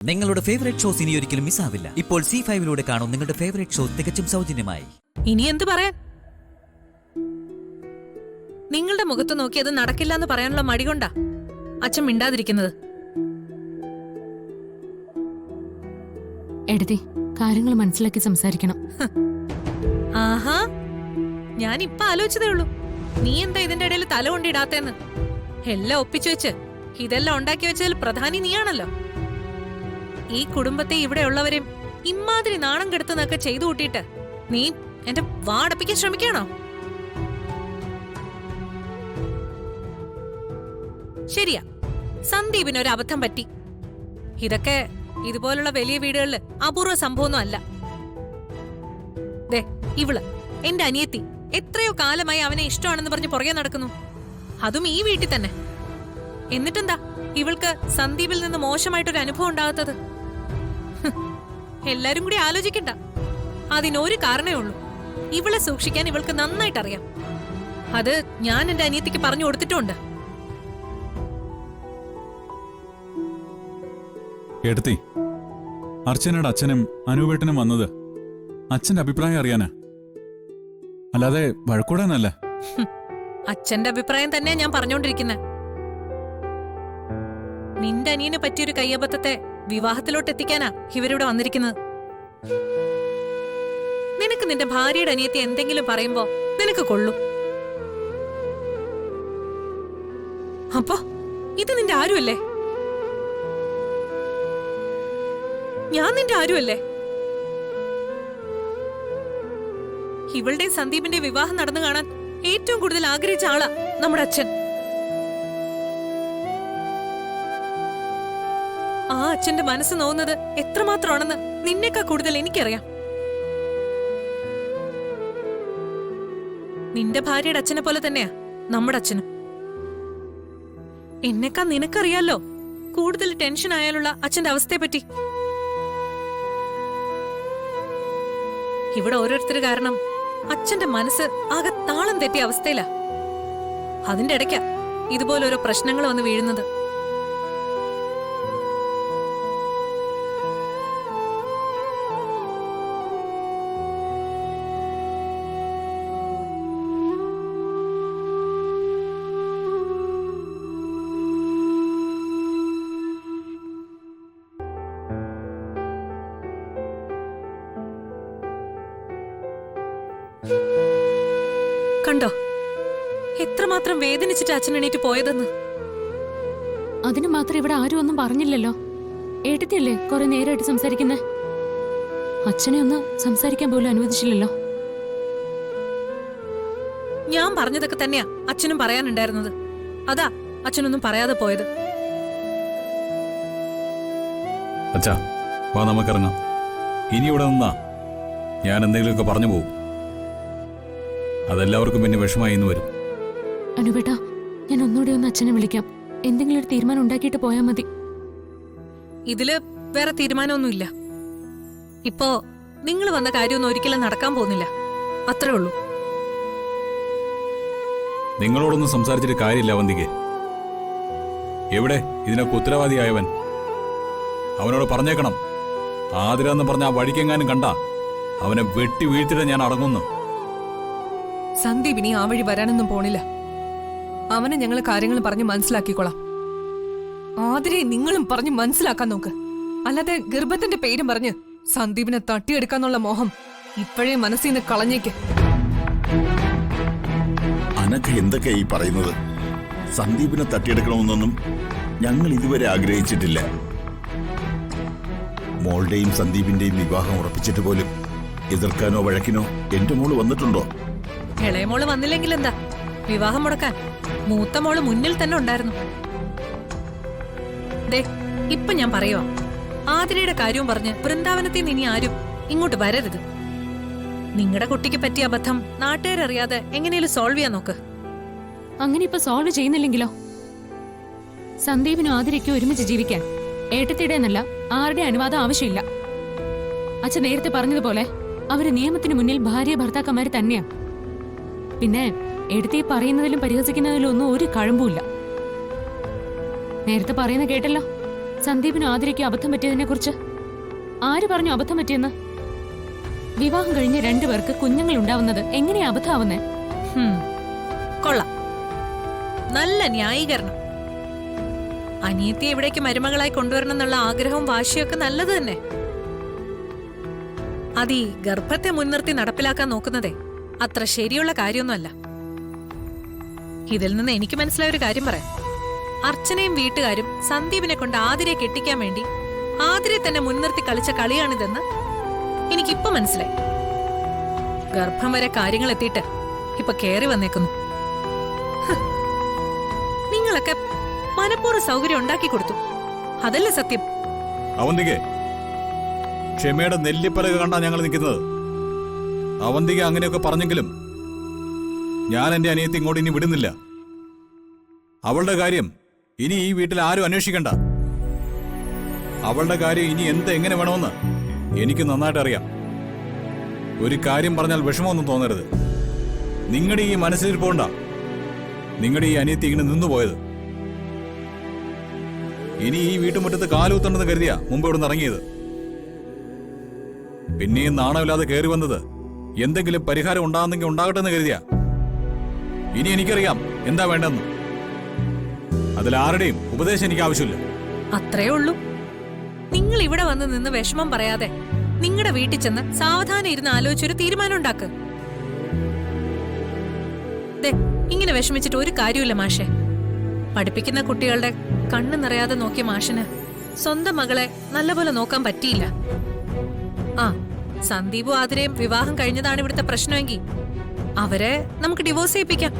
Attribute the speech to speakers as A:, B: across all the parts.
A: നിങ്ങളുടെ favourite shows ഇനി ഒരിക്കലും മിസ്സാവില്ല. ഇപ്പോൾ C5 കാണും നിങ്ങളുടെ ഫേവറേറ്റ് ഷോ തികച്ചും സൗജന്യമായി.
B: ഇനി എന്ത് പറയാൻ? നിങ്ങളുടെ മുഖത്ത് നോക്കി അത് നടക്കില്ല എന്ന് പറയാനുള്ള മടി കൊണ്ടാ അച്ഛൻ മിണ്ടാതിരിക്കുന്നത്.
C: എടതി, കാര്യങ്ങൾ മനസ്സിലാക്കി സംസാരിക്കണം.
B: ആഹാ, ഞാൻ ഇപ്പൊ ആലോചിച്ചതേ ഉള്ളൂ, നീ എന്താ ഇതിന്റെ ഇടയിൽ തല കൊണ്ടിടാത്തേന്ന്. എല്ലാം ഒപ്പിച്ചു വെച്ച് ഇതെല്ലാം ഉണ്ടാക്കി വെച്ചതിൽ പ്രധാനി നീയാണല്ലോ. ഈ കുടുംബത്തെ ഇവിടെയുള്ളവരെയും ഇമാതിരി നാണം കെടുത്തുന്നൊക്കെ ചെയ്തു കൂട്ടിയിട്ട് നീ എന്റെ വാടപ്പിക്കാൻ ശ്രമിക്കാണോ? ശരിയാ, സന്ദീപിന് ഒരു അബദ്ധം പറ്റി. ഇതൊക്കെ ഇതുപോലുള്ള വലിയ വീടുകളില് അപൂർവ സംഭവമൊന്നും അല്ല. ദേ, ഇവള് എന്റെ അനിയത്തി എത്രയോ കാലമായി അവനെ ഇഷ്ടമാണെന്ന് പറഞ്ഞ് പുറകെ നടക്കുന്നു, അതും ഈ വീട്ടിൽ തന്നെ. എന്നിട്ടെന്താ ഇവൾക്ക് സന്ദീപിൽ നിന്ന് മോശമായിട്ടൊരു അനുഭവം ഉണ്ടാകാത്തത്? എല്ലാരും കൂടി ആലോചിക്കണ്ട. അതിനൊരു കാരണമേ ഉള്ളൂ, ഇവളെ സൂക്ഷിക്കാൻ ഇവൾക്ക് നന്നായിട്ട് അറിയാം. അത് ഞാൻ എന്റെ അനിയത്തിക്ക് പറഞ്ഞു കൊടുത്തിട്ടുണ്ട്.
D: എടുത്തി, അർച്ചനയുടെ അച്ഛനും അനൂപേട്ടനും വന്നത് അച്ഛന്റെ അഭിപ്രായം അറിയാനാ, അല്ലാതെ വഴക്കൂടാനല്ല.
B: അച്ഛന്റെ അഭിപ്രായം തന്നെയാ ഞാൻ പറഞ്ഞോണ്ടിരിക്കുന്നത്. നിന്റെ അനിയന് പറ്റിയൊരു കയ്യബദ്ധത്തെ വിവാഹത്തിലോട്ട് എത്തിക്കാനാ ഇവരിവിടെ വന്നിരിക്കുന്നത്. നിനക്ക് നിന്റെ ഭാര്യയുടെ അനിയത്തി എന്തെങ്കിലും പറയുമ്പോ നിനക്ക് കൊള്ളും. അപ്പോ ഇത് നിന്റെ ആരുമല്ലേ? ഞാൻ നിന്റെ ആരുമല്ലേ? ഇവളുടെയും സന്ദീപിന്റെ വിവാഹം നടന്നു കാണാൻ ഏറ്റവും കൂടുതൽ ആഗ്രഹിച്ച ആളാ നമ്മുടെ അച്ഛൻ. ആ അച്ഛന്റെ മനസ്സ് നോവുന്നത് എത്രമാത്രമാണെന്ന് നിന്നേക്കാൾ കൂടുതൽ എനിക്കറിയാം. നിന്റെ ഭാര്യയുടെ അച്ഛനെ പോലെ തന്നെയാ നമ്മുടെ അച്ഛനും. എന്നെക്കാൾ നിനക്കറിയാലോ കൂടുതൽ ടെൻഷൻ ആയാലുള്ള അച്ഛന്റെ അവസ്ഥയെപ്പറ്റി. ഇവിടെ ഓരോരുത്തർ കാരണം അച്ഛന്റെ മനസ്സ് ആകെ താളം തെറ്റിയ അവസ്ഥയിലാ. അതിന്റെ ഇടയ്ക്കാ ഇതുപോലോരോ പ്രശ്നങ്ങൾ വന്ന് വീഴുന്നത്. കണ്ടോ എത്രമാത്രം വേദനിച്ചിട്ട് അച്ഛൻ എണീറ്റ് പോയതെന്ന്.
C: അതിന് മാത്രം ഇവിടെ ആരും ഒന്നും പറഞ്ഞില്ലല്ലോ. ഏട്ടത്തിയല്ലേ കുറെ നേരമായിട്ട് സംസാരിക്കുന്നേ, അച്ഛനെ ഒന്ന് സംസാരിക്കാൻ പോലും അനുവദിച്ചില്ലല്ലോ.
B: ഞാൻ പറഞ്ഞതൊക്കെ തന്നെയാ അച്ഛനും പറയാനുണ്ടായിരുന്നത്. അതാ അച്ഛനൊന്നും പറയാതെ പോയത്.
D: അച്ഛാ, വാ നമുക്കിറങ്ങാം. ഇനി ഇവിടെ നിന്നാ ഞാൻ എന്തെങ്കിലുമൊക്കെ പറഞ്ഞു പോകും. അതെല്ലാവർക്കും പിന്നെ വിഷമായി എന്ന് വരും.
C: അനുപേട്ടാ, ഞാൻ ഒന്നുകൂടി ഒന്ന് അച്ഛനെ വിളിക്കാം. എന്തെങ്കിലും ഒരു തീരുമാനം ഉണ്ടാക്കിയിട്ട് പോയാൽ മതി.
B: ഇതില് വേറെ തീരുമാനമൊന്നുമില്ല. ഇപ്പോ നിങ്ങൾ വന്ന കാര്യമൊന്നും ഒരിക്കലും നടക്കാൻ പോകുന്നില്ല, അത്രേ ഉള്ളൂ.
D: നിങ്ങളോടൊന്നും സംസാരിച്ചിട്ട് കാര്യമില്ല വന്തികെ. എവിടെ ഇതിനൊക്കെ ഉത്തരവാദിയായവൻ? അവനോട് പറഞ്ഞേക്കണം, ആതിരാന്ന് പറഞ്ഞ ആ വഴിക്കെങ്ങാനും കണ്ട അവനെ വെട്ടി വീഴ്ത്തിട്ട് ഞാൻ അടങ്ങുന്നു.
E: സന്ദീപ് ഇനി ആ വഴി വരാനൊന്നും പോണില്ല. അവനെ ഞങ്ങൾ കാര്യങ്ങൾ പറഞ്ഞ് മനസ്സിലാക്കിക്കോളാം. ആതിരെ നിങ്ങളും പറഞ്ഞ് മനസ്സിലാക്കാൻ നോക്ക്. അല്ലാതെ ഗർഭത്തിന്റെ പേരും പറഞ്ഞ് സന്ദീപിനെ തട്ടിയെടുക്കാന്നുള്ള മോഹം ഇപ്പോഴേ മനസ്സിൽ നിന്ന് കളഞ്ഞേക്ക്.
F: അനഘ എന്തൊക്കെയാ ഈ പറയുന്നത്? സന്ദീപിനെ തട്ടിയെടുക്കണമെന്നൊന്നും ഞങ്ങൾ ഇതുവരെ ആഗ്രഹിച്ചിട്ടില്ല. മോളുടെയും സന്ദീപിന്റെയും വിവാഹം ഉറപ്പിച്ചിട്ട് പോലും എതിർക്കാനോ വഴക്കിനോ എന്റെ മോള് വന്നിട്ടുണ്ടോ?
B: ഇളയമോള് വന്നില്ലെങ്കിൽ എന്താ, വിവാഹം മുടക്കാൻ മൂത്ത മോള് മുന്നിൽ തന്നെ ഉണ്ടായിരുന്നു. ദേ, ഇപ്പൊ ഞാൻ പറയുവാ, ആതിരയുടെ കാര്യവും പറഞ്ഞ് വൃന്ദാവനത്തിൽ നിന്ന് ഇനി ആരും ഇങ്ങോട്ട് വരരുത്. നിങ്ങളുടെ കുട്ടിക്ക് പറ്റിയ അബദ്ധം നാട്ടുകാരറിയാതെ എങ്ങനെയും സോൾവ് ചെയ്യാൻ നോക്ക്.
C: അങ്ങനെ ഇപ്പൊ സോൾവ് ചെയ്യുന്നില്ലെങ്കിലോ? സന്ദീപിനും ആതിരയ്ക്കും ഒരുമിച്ച് ജീവിക്കാൻ ഏട്ടത്തിയുടെ എന്നല്ല ആരുടെ അനുവാദം ആവശ്യമില്ല. അച്ഛൻ നേരത്തെ പറഞ്ഞതുപോലെ അവര് നിയമത്തിന് മുന്നിൽ ഭാര്യ ഭർത്താക്കന്മാര് തന്നെയാ. പിന്നെ എടുത്തി പറയുന്നതിലും പരിഹസിക്കുന്നതിലും ഒന്നും ഒരു കഴമ്പുമില്ല. നേരത്തെ പറയുന്ന കേട്ടല്ലോ, സന്ദീപിനും ആതിരയ്ക്കും അബദ്ധം പറ്റിയതിനെ കുറിച്ച്? ആര് പറഞ്ഞു അബദ്ധം പറ്റിയെന്ന്? വിവാഹം കഴിഞ്ഞ രണ്ടുപേർക്ക് കുഞ്ഞുങ്ങൾ ഉണ്ടാവുന്നത് എങ്ങനെയാ അബദ്ധമാവുന്നേ?
B: കൊള്ളാം, നല്ല ന്യായീകരണം. അനിയത്തിയെ ഇവിടേക്ക് മരുമകളായി കൊണ്ടുവരണം എന്നുള്ള ആഗ്രഹവും വാശിയൊക്കെ നല്ലത് തന്നെ. അത് ഈ ഗർഭത്തെ മുൻനിർത്തി നടപ്പിലാക്കാൻ നോക്കുന്നതേ അത്ര ശരിയുള്ള കാര്യമൊന്നുമല്ല. ഇതിൽ നിന്ന് എനിക്ക് മനസ്സിലായ ഒരു കാര്യം പറയാം. അർച്ചനയും വീട്ടുകാരും സന്ദീപിനെ കൊണ്ട് ആതിരയെ കെട്ടിക്കാൻ വേണ്ടി ആതിരയെ തന്നെ മുൻനിർത്തി കളിച്ച കളിയാണിതെന്ന് എനിക്കിപ്പോ മനസ്സിലായി. ഗർഭം വരെ കാര്യങ്ങൾ എത്തിയിട്ട് ഇപ്പൊ കേറി വന്നേക്കുന്നു. നിങ്ങളൊക്കെ മനഃപൂർവ്വ സൗകര്യം ഉണ്ടാക്കി കൊടുത്തു, അതല്ലേ സത്യം?
D: അവന്തികെ, ക്ഷമയുടെ നെല്ലിപ്പലക കണ്ടാ ഞങ്ങൾ നിൽക്കുന്നത്. അവന്തിക അങ്ങനെയൊക്കെ പറഞ്ഞെങ്കിലും ഞാൻ എന്റെ അനിയത്തി ഇങ്ങോട്ട് ഇനി വിടുന്നില്ല. അവളുടെ കാര്യം ഇനി ഈ വീട്ടിൽ ആരും അന്വേഷിക്കണ്ട. അവളുടെ കാര്യം ഇനി എങ്ങനെ വേണമെന്ന് എനിക്ക് നന്നായിട്ട് അറിയാം. ഒരു കാര്യം പറഞ്ഞാൽ വിഷമമൊന്നും തോന്നരുത്. നിങ്ങളുടെ ഈ മനസ്സിലിരിപ്പോണ്ട നിങ്ങളുടെ ഈ അനിയത്തി ഇങ്ങനെ നിന്നുപോയത്. ഇനി ഈ വീട്ടുമുറ്റത്ത് കാലൂത്തണ്ടെന്ന് കരുതിയാ മുമ്പ് ഇവിടെ നിന്ന് ഇറങ്ങിയത്. പിന്നെയും നാണമില്ലാതെ കയറി വന്നത് എന്തെങ്കിലും പരിഹാരം ഉണ്ടാകുന്നെങ്കിൽ ഉണ്ടാകട്ടെ എന്ന് കരുതിയാ. ഇനി എനിക്കറിയാം എന്താ വേണ്ടെന്ന്. അതിലാരുടെയും ഉപദേശം എനിക്ക് ആവശ്യമില്ല.
B: അത്രേ ഉള്ളൂ. നിങ്ങൾ ഇവിടെ വന്ന് നിന്ന് വിഷമം പറയാതെ നിങ്ങളുടെ വീട്ടിൽ ചെന്ന് സാവധാനം ഇരുന്ന് ആലോചിച്ചൊരു തീരുമാനം ഉണ്ടാക്ക്. ഇങ്ങനെ വിഷമിച്ചിട്ട് ഒരു കാര്യമില്ല മാഷെ. പഠിപ്പിക്കുന്ന കുട്ടികളുടെ കണ്ണ് നിറയാതെ നോക്കിയ മാഷിന് സ്വന്തം മകളെ നല്ലപോലെ നോക്കാൻ പറ്റിയില്ല. ആ, സന്ദീപും ആതിരയും വിവാഹം കഴിഞ്ഞതാണ് ഇവിടുത്തെ പ്രശ്നമെങ്കിൽ അവരെ നമുക്ക് ഡിവോഴ്സ് ചെയ്യിപ്പിക്കാം.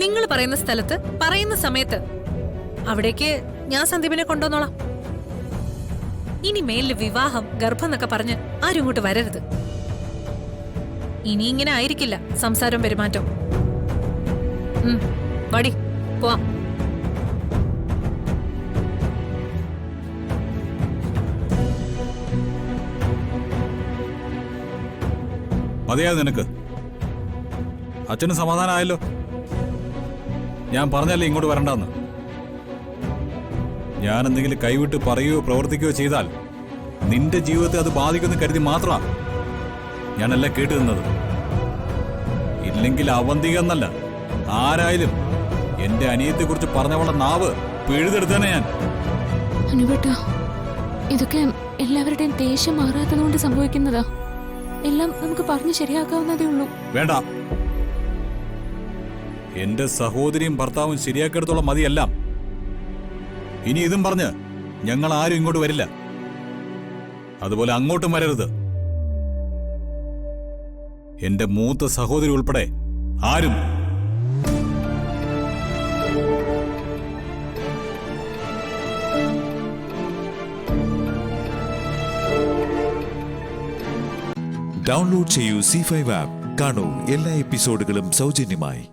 B: നിങ്ങൾ പറയുന്ന സ്ഥലത്ത് പറയുന്ന സമയത്ത് അവിടേക്ക് ഞാൻ സന്ദീപിനെ കൊണ്ടുവന്നോളാം. ഇനി മേലില് വിവാഹം ഗർഭം എന്നൊക്കെ പറഞ്ഞ് ആരും ഇങ്ങോട്ട് വരരുത്. ഇനി ഇങ്ങനെ ആയിരിക്കില്ല സംസാരവും പെരുമാറ്റവും. വടി പോവാം.
D: മതിയാ നിനക്ക്? അച്ഛന് സമാധാനമായല്ലോ. ഞാൻ പറഞ്ഞല്ലേ ഇങ്ങോട്ട് വരണ്ടെന്ന്. ഞാൻ എന്തെങ്കിലും കൈവിട്ട് പറയുകയോ പ്രവർത്തിക്കുകയോ ചെയ്താൽ നിന്റെ ജീവിതത്തെ അത് ബാധിക്കുമെന്ന് കരുതി മാത്രമാണ് ഞാനെല്ലാം കേട്ടു നിന്നത്. ഇല്ലെങ്കിൽ അവന്തിക എന്നല്ല ആരായാലും എന്റെ അനിയത്തെക്കുറിച്ച് പറഞ്ഞവളുടെ നാവ് പിഴുതെടുത്തേനെ ഞാൻ.
C: അനുവേട്ടാ, ഇതൊക്കെ എല്ലാവരുടെയും ദേഷ്യം മാറാത്തതുകൊണ്ട് സംഭവിക്കുന്നതാ. എല്ലാം നമുക്ക് പറഞ്ഞു ശരിയാക്കാവുന്നതേ ഉള്ളൂ.
D: വേണ്ട, എന്റെ സഹോദരിയും ഭർത്താവും ശരിയാക്കിയെടുത്തോളം മതിയെല്ലാം. ഇനി ഇതും പറഞ്ഞ് ഞങ്ങൾ ആരും ഇങ്ങോട്ട് വരില്ല. അതുപോലെ അങ്ങോട്ടും വരരുത്. എന്റെ മൂത്ത സഹോദരി ഉൾപ്പെടെ ആരും.
G: ഡൗൺലോഡ് ചെയ്യൂ C5 ആപ്പ്. കാണൂ എല്ലാ എപ്പിസോഡുകളും സൗജന്യമായി.